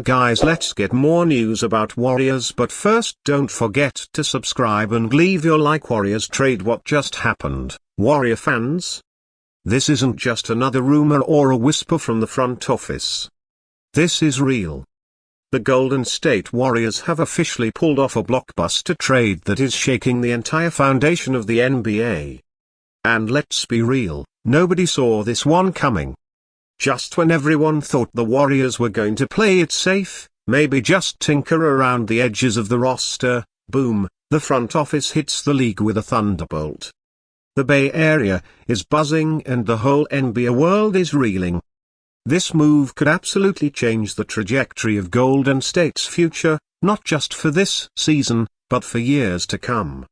guys, let's get more news about Warriors, but first don't forget to subscribe and leave your like. Warriors trade. What just happened, Warrior fans? This isn't just another rumor or a whisper from the front office. This is real. The Golden State Warriors have officially pulled off a blockbuster trade that is shaking the entire foundation of the NBA. And let's be real, nobody saw this one coming. Just when everyone thought the Warriors were going to play it safe, maybe just tinker around the edges of the roster, boom, the front office hits the league with a thunderbolt. The Bay Area is buzzing and the whole NBA world is reeling. This move could absolutely change the trajectory of Golden State's future, not just for this season, but for years to come.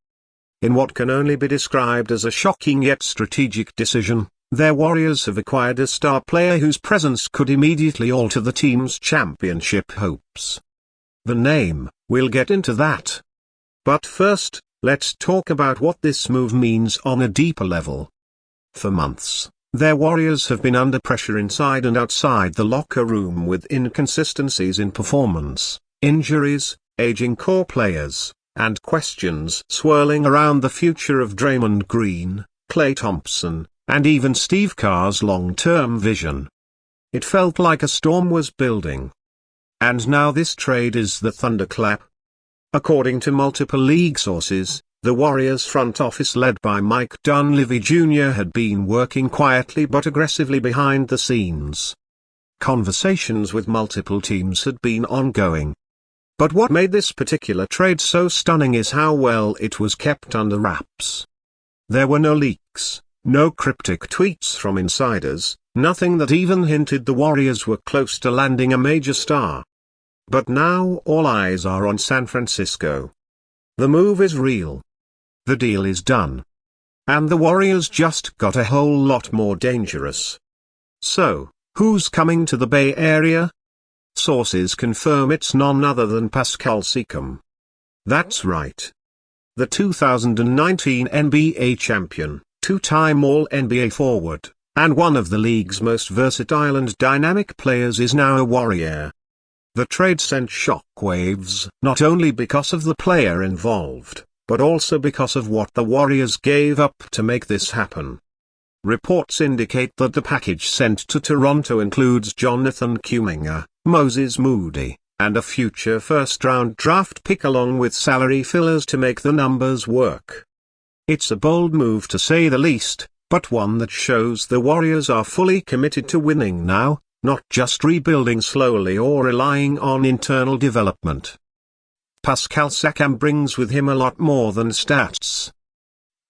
In what can only be described as a shocking yet strategic decision, their Warriors have acquired a star player whose presence could immediately alter the team's championship hopes. The name, we'll get into that. But first, let's talk about what this move means on a deeper level. For months, their Warriors have been under pressure inside and outside the locker room with inconsistencies in performance, injuries, aging core players, and questions swirling around the future of Draymond Green, Klay Thompson, and even Steve Kerr's long-term vision. It felt like a storm was building. And now this trade is the thunderclap. According to multiple league sources, the Warriors front office led by Mike Dunleavy Jr. had been working quietly but aggressively behind the scenes. Conversations with multiple teams had been ongoing. But what made this particular trade so stunning is how well it was kept under wraps. There were no leaks, no cryptic tweets from insiders, nothing that even hinted the Warriors were close to landing a major star. But now all eyes are on San Francisco. The move is real. The deal is done. And the Warriors just got a whole lot more dangerous. So, who's coming to the Bay Area? Sources confirm it's none other than Pascal Siakam. That's right. The 2019 NBA champion, two-time All-NBA forward, and one of the league's most versatile and dynamic players is now a Warrior. The trade sent shockwaves not only because of the player involved, but also because of what the Warriors gave up to make this happen. Reports indicate that the package sent to Toronto includes Jonathan Kuminga, Moses Moody, and a future first-round draft pick along with salary fillers to make the numbers work. It's a bold move to say the least, but one that shows the Warriors are fully committed to winning now, not just rebuilding slowly or relying on internal development. Pascal Siakam brings with him a lot more than stats.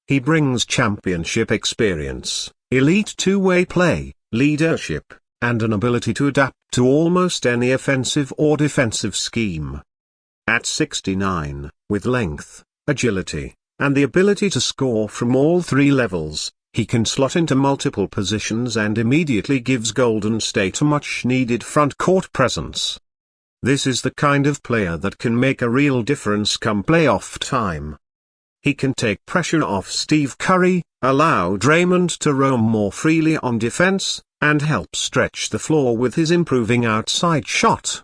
He brings championship experience, elite two-way play, leadership, and an ability to adapt to almost any offensive or defensive scheme. At 6'9", with length, agility, and the ability to score from all three levels, he can slot into multiple positions and immediately gives Golden State a much-needed front-court presence. This is the kind of player that can make a real difference come playoff time. He can take pressure off Steve Curry, allow Draymond to roam more freely on defense, and help stretch the floor with his improving outside shot.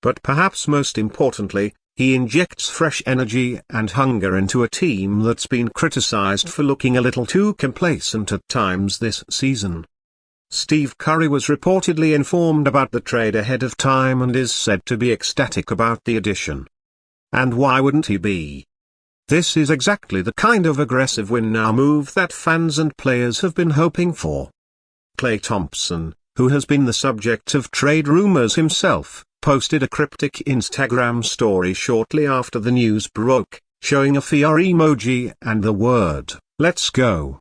But perhaps most importantly, he injects fresh energy and hunger into a team that's been criticized for looking a little too complacent at times this season. Steve Curry was reportedly informed about the trade ahead of time and is said to be ecstatic about the addition. And why wouldn't he be? This is exactly the kind of aggressive win-now move that fans and players have been hoping for. Klay Thompson, who has been the subject of trade rumors himself, posted a cryptic Instagram story shortly after the news broke, showing a fire emoji and the word, "Let's go."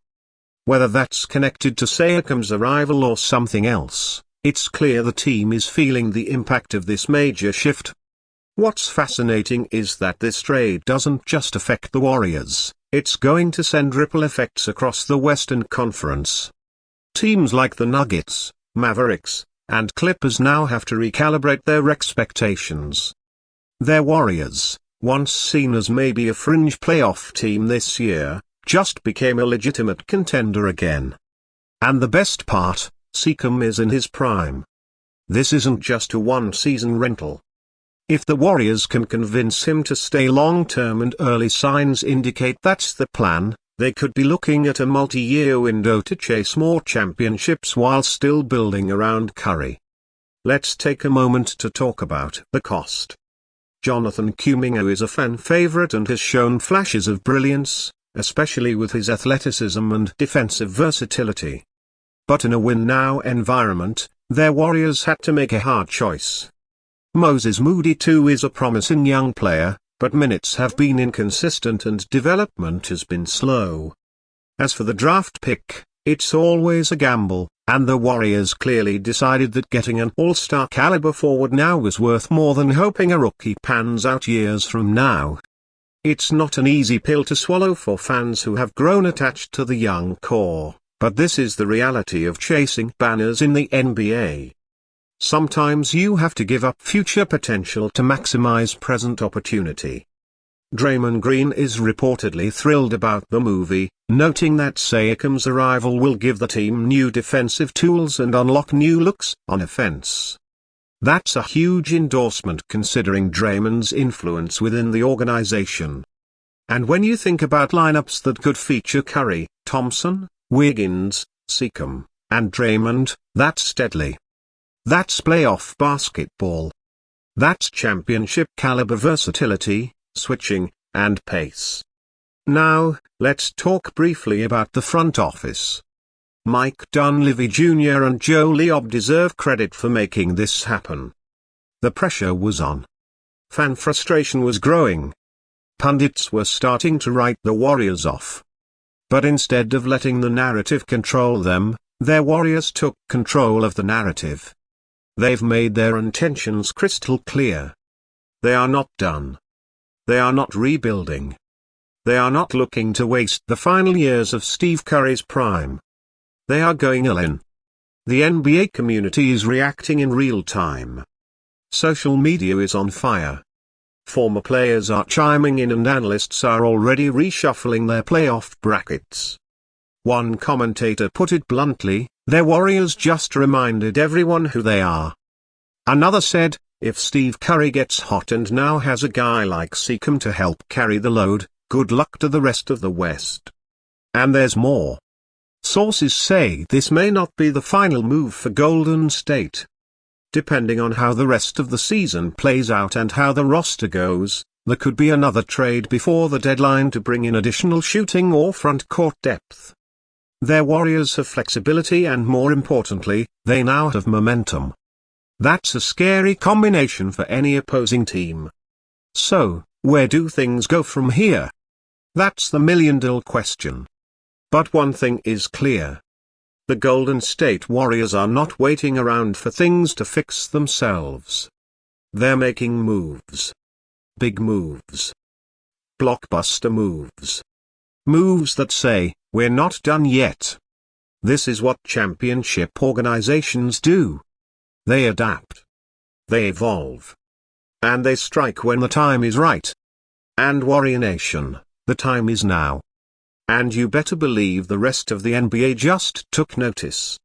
Whether that's connected to Siakam's arrival or something else, it's clear the team is feeling the impact of this major shift. What's fascinating is that this trade doesn't just affect the Warriors, it's going to send ripple effects across the Western Conference. Teams like the Nuggets, Mavericks, and Clippers now have to recalibrate their expectations. Their Warriors, once seen as maybe a fringe playoff team this year, just became a legitimate contender again. And the best part, Siakam is in his prime. This isn't just a one-season rental. If the Warriors can convince him to stay long-term, and early signs indicate that's the plan, they could be looking at a multi-year window to chase more championships while still building around Curry. Let's take a moment to talk about the cost. Jonathan Kuminga is a fan favorite and has shown flashes of brilliance, especially with his athleticism and defensive versatility. But in a win-now environment, their Warriors had to make a hard choice. Moses Moody too is a promising young player, but minutes have been inconsistent and development has been slow. As for the draft pick, it's always a gamble, and the Warriors clearly decided that getting an all-star caliber forward now was worth more than hoping a rookie pans out years from now. It's not an easy pill to swallow for fans who have grown attached to the young core, but this is the reality of chasing banners in the NBA. Sometimes you have to give up future potential to maximize present opportunity. Draymond Green is reportedly thrilled about the movie, noting that Siakam's arrival will give the team new defensive tools and unlock new looks on offense. That's a huge endorsement considering Draymond's influence within the organization. And when you think about lineups that could feature Curry, Thompson, Wiggins, Siakam, and Draymond, that's deadly. That's playoff basketball. That's championship caliber versatility, switching, and pace. Now, let's talk briefly about the front office. Mike Dunleavy Jr. and Joe Liob deserve credit for making this happen. The pressure was on. Fan frustration was growing. Pundits were starting to write the Warriors off. But instead of letting the narrative control them, their Warriors took control of the narrative. They've made their intentions crystal clear. They are not done. They are not rebuilding. They are not looking to waste the final years of Steve Curry's prime. They are going all in. The NBA community is reacting in real time. Social media is on fire. Former players are chiming in and analysts are already reshuffling their playoff brackets. One commentator put it bluntly, their Warriors just reminded everyone who they are. Another said, if Steve Curry gets hot and now has a guy like Siakam to help carry the load, good luck to the rest of the West. And there's more. Sources say this may not be the final move for Golden State. Depending on how the rest of the season plays out and how the roster goes, there could be another trade before the deadline to bring in additional shooting or front court depth. Their Warriors have flexibility and, more importantly, they now have momentum. That's a scary combination for any opposing team. So, where do things go from here? That's the million-dollar question. But one thing is clear. The Golden State Warriors are not waiting around for things to fix themselves. They're making moves. Big moves. Blockbuster moves. Moves that say, we're not done yet. This is what championship organizations do. They adapt. They evolve. And they strike when the time is right. And Warrior Nation, the time is now. And you better believe the rest of the NBA just took notice.